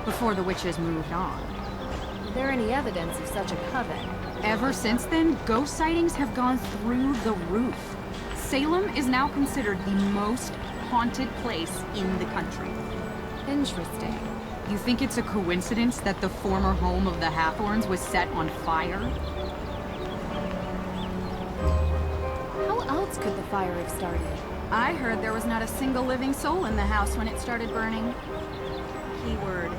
before the witches moved on. Is there any evidence of such a coven? Ever since then, ghost sightings have gone through the roof. Salem is now considered the most haunted place in the country. Interesting. You think it's a coincidence that the former home of the Hathorns was set on fire? How else could the fire have started? I heard there was not a single living soul in the house when it started burning. Keyword: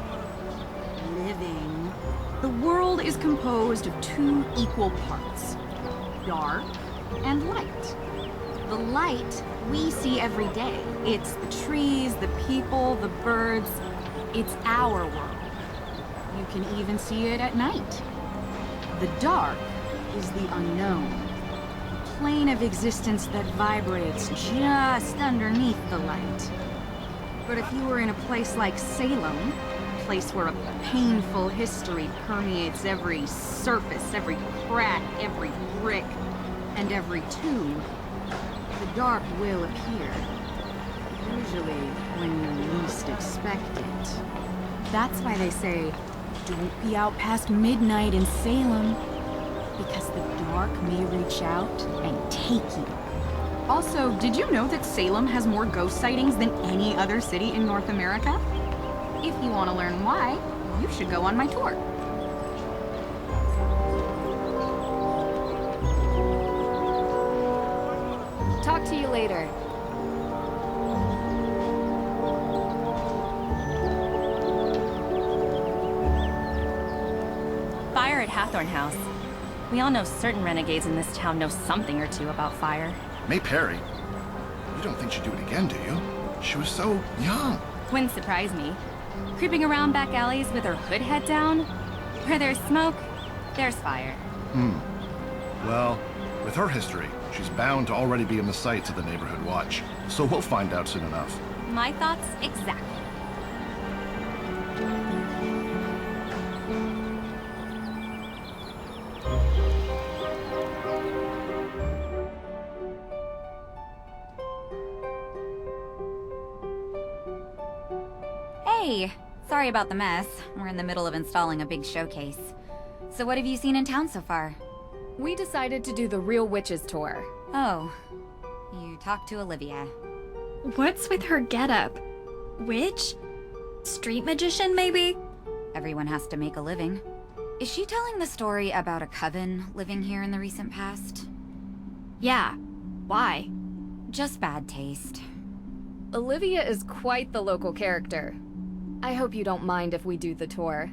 living. The world is composed of two equal parts: dark and light. The light we see every day. It's the trees, the people, the birds. It's our world. You can even see it at night. The dark is the unknown. A plane of existence that vibrates just underneath the light. But if you were in a place like Salem, a place where a painful history permeates every surface, every crack, every brick, and every tube, the dark will appear. Usually when you least expect it. That's why they say, don't be out past midnight in Salem, because the dark may reach out and take you. Also, did you know that Salem has more ghost sightings than any other city in North America? If you want to learn why, you should go on my tour. Talk to you later. Fire at Hathorn House. We all know certain renegades in this town know something or two about fire. May Perry? You don't think she'd do it again, do you? She was so young. Wouldn't surprise me. Creeping around back alleys with her hood head down? Where there's smoke, there's fire. Well, with her history, she's bound to already be in the sights of the neighborhood watch. So we'll find out soon enough. My thoughts exactly. Hey, sorry about the mess. We're in the middle of installing a big showcase. So what have you seen in town so far? We decided to do the Real Witches tour. Oh, you talked to Olivia. What's with her getup? Witch? Street magician, maybe? Everyone has to make a living. Is she telling the story about a coven living here in the recent past? Yeah. Why? Just bad taste. Olivia is quite the local character. I hope you don't mind if we do the tour.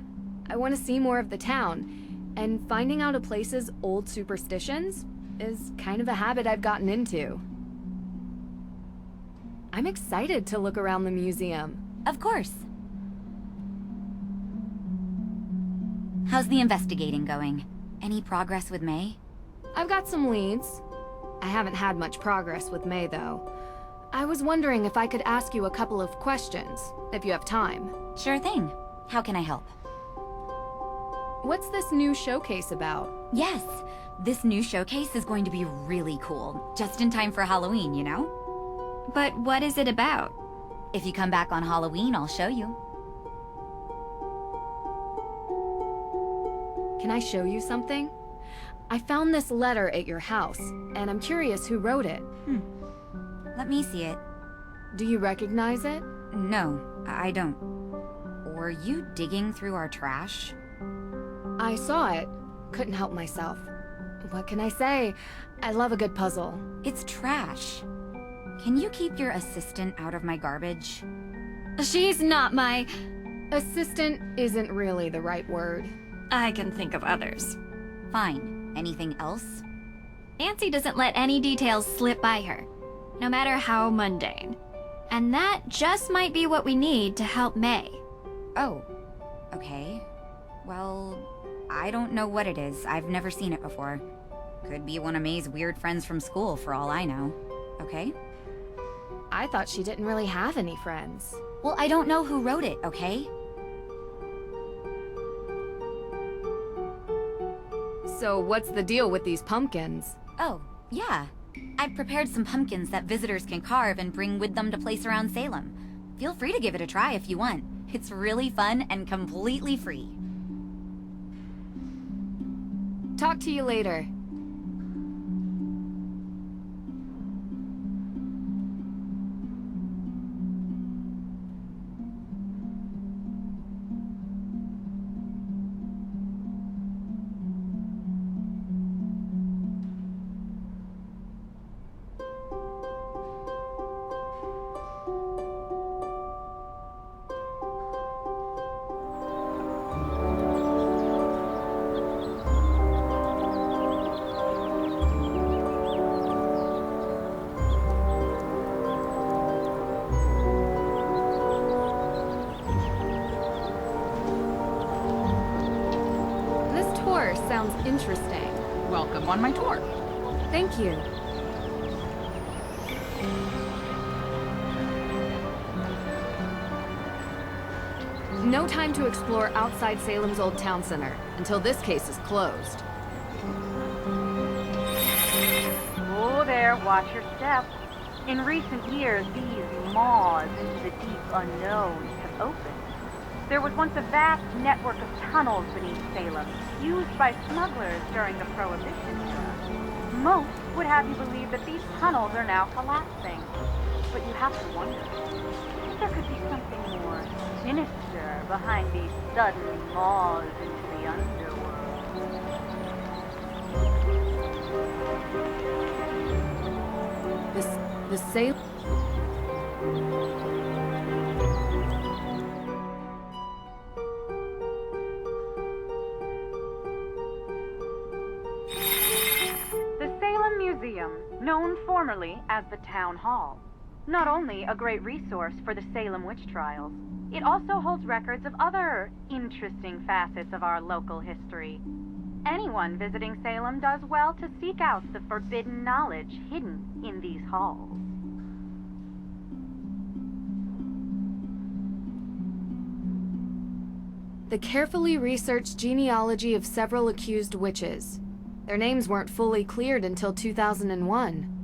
I want to see more of the town, and finding out a place's old superstitions is kind of a habit I've gotten into. I'm excited to look around the museum. Of course. How's the investigating going? Any progress with May? I've got some leads. I haven't had much progress with May, though. I was wondering if I could ask you a couple of questions, if you have time. Sure thing. How can I help? What's this new showcase about? Yes, this new showcase is going to be really cool. Just in time for Halloween, you know? But what is it about? If you come back on Halloween, I'll show you. Can I show you something? I found this letter at your house, and I'm curious who wrote it. Let me see it. Do you recognize it? No, I don't. Were you digging through our trash? I saw it. Couldn't help myself. What can I say? I love a good puzzle. It's trash. Can you keep your assistant out of my garbage? She's not my... Assistant isn't really the right word. I can think of others. Fine. Anything else? Nancy doesn't let any details slip by her, no matter how mundane. And that just might be what we need to help May. Oh, okay. Well, I don't know what it is. I've never seen it before. Could be one of May's weird friends from school, for all I know. Okay? I thought she didn't really have any friends. Well, I don't know who wrote it, okay? So what's the deal with these pumpkins? Oh, yeah. I've prepared some pumpkins that visitors can carve and bring with them to place around Salem. Feel free to give it a try if you want. It's really fun and completely free. Talk to you later. Sounds interesting. Welcome on my tour. Thank you. No time to explore outside Salem's old town center until this case is closed. Oh there, watch your step. In recent years, these maws into the deep unknown have opened. There was once a vast network of tunnels beneath Salem, used by smugglers during the Prohibition era. Most would have you believe that these tunnels are now collapsing. But you have to wonder if there could be something more sinister behind these sudden maws into the underworld. The Salem... Known formerly as the Town Hall. Not only a great resource for the Salem witch trials, it also holds records of other interesting facets of our local history. Anyone visiting Salem does well to seek out the forbidden knowledge hidden in these halls. The carefully researched genealogy of several accused witches. Their names weren't fully cleared until 2001.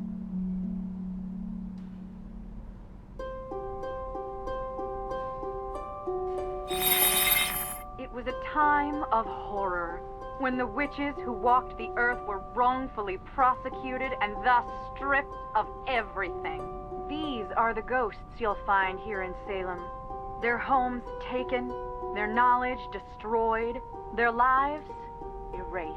It was a time of horror, when the witches who walked the earth were wrongfully prosecuted and thus stripped of everything. These are the ghosts you'll find here in Salem. Their homes taken, their knowledge destroyed, their lives erased.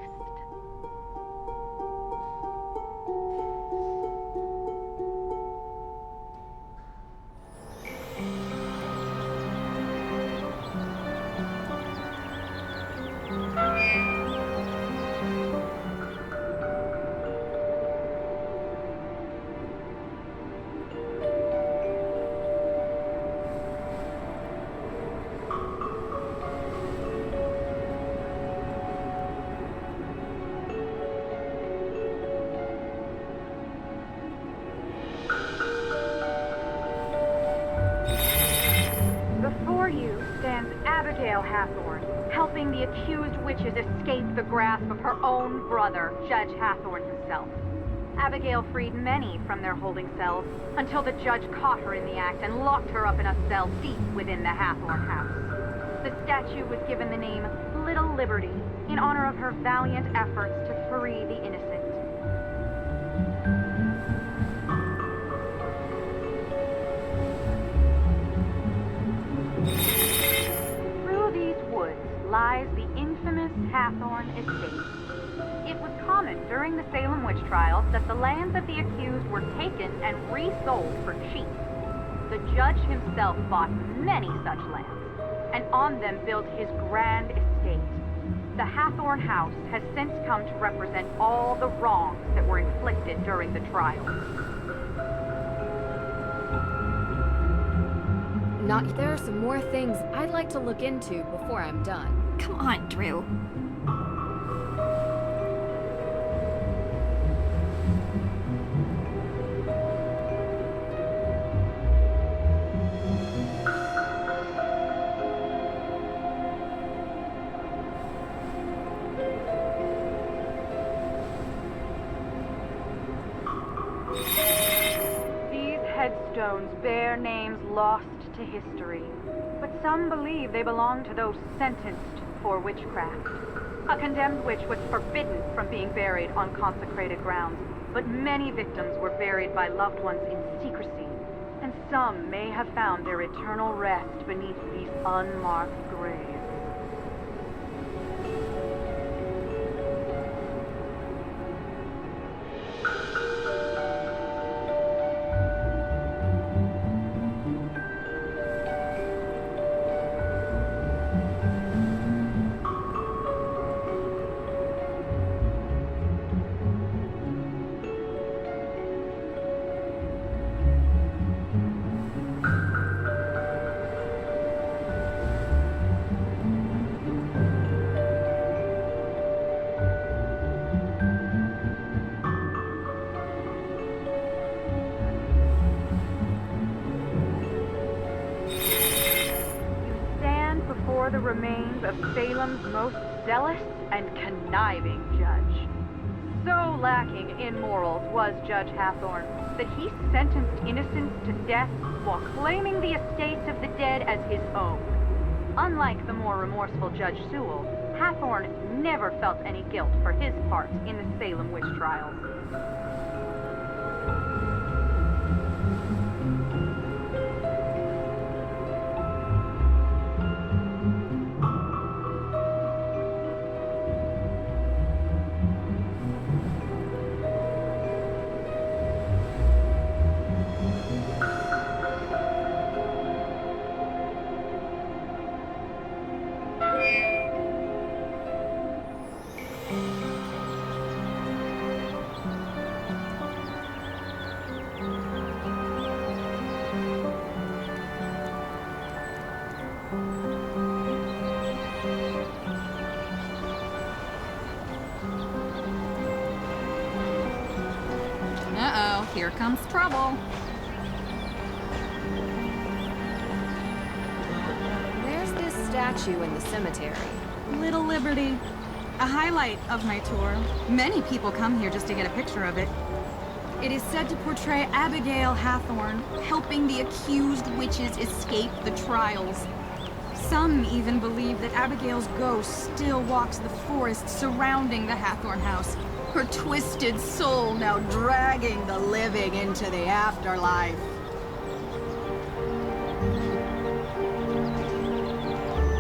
Hathorn, helping the accused witches escape the grasp of her own brother, Judge Hathorn himself. Abigail freed many from their holding cells until the judge caught her in the act and locked her up in a cell deep within the Hathorn house. The statue was given the name Little Liberty in honor of her valiant efforts to free the innocent. Lies the infamous Hathorn estate. It was common during the Salem witch trials that the lands of the accused were taken and resold for cheap. The judge himself bought many such lands, and on them built his grand estate. The Hathorn house has since come to represent all the wrongs that were inflicted during the trials. There are some more things I'd like to look into before I'm done. Come on, Drew. These headstones bear names lost to history, but Some believe they belong to those sentenced for witchcraft. A condemned witch was forbidden from being buried on consecrated grounds, but many victims were buried by loved ones in secrecy, and some may have found their eternal rest beneath these unmarked graves. The remains of Salem's most zealous and conniving judge. So lacking in morals was Judge Hathorne that he sentenced innocents to death while claiming the estates of the dead as his own. Unlike the more remorseful Judge Sewell, Hathorne never felt any guilt for his part in the Salem witch trials. Uh-oh, here comes trouble. There's this statue in the cemetery. Little Liberty. A highlight of my tour. Many people come here just to get a picture of it. It is said to portray Abigail Hathorne helping the accused witches escape the trials. Some even believe that Abigail's ghost still walks the forest surrounding the Hathorne house, her twisted soul now dragging the living into the afterlife.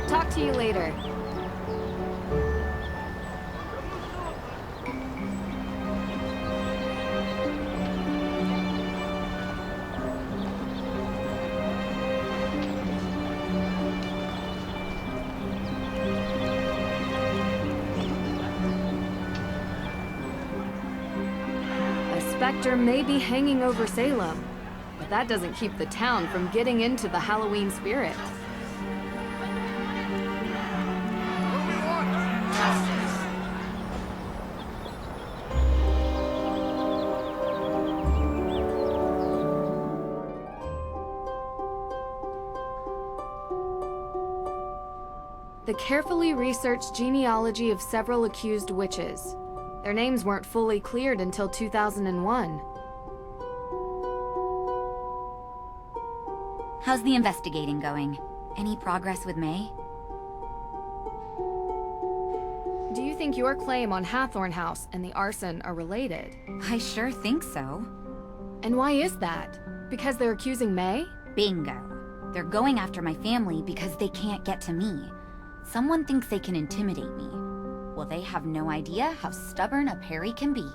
Talk to you later. Spectre may be hanging over Salem, but that doesn't keep the town from getting into the Halloween spirit. The carefully researched genealogy of several accused witches. Their names weren't fully cleared until 2001. How's the investigating going? Any progress with May? Do you think your claim on Hathorne House and the arson are related? I sure think so. And why is that? Because they're accusing May? Bingo. They're going after my family because they can't get to me. Someone thinks they can intimidate me. Well, they have no idea how stubborn a Perry can be.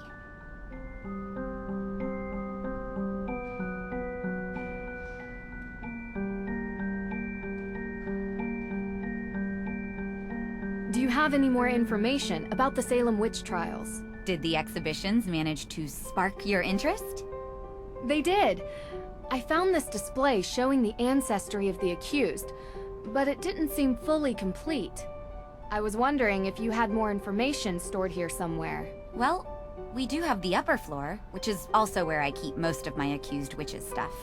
Do you have any more information about the Salem witch trials? Did the exhibitions manage to spark your interest? They did. I found this display showing the ancestry of the accused, but it didn't seem fully complete. I was wondering if you had more information stored here somewhere. Well, we do have the upper floor, which is also where I keep most of my accused witches stuff.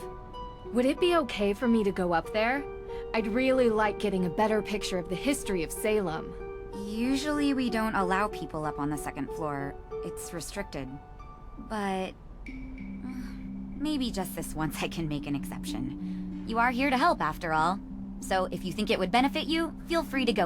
Would it be okay for me to go up there? I'd really like getting a better picture of the history of Salem. Usually we don't allow people up on the second floor. It's restricted. But maybe just this once I can make an exception. You are here to help, after all. So if you think it would benefit you, feel free to go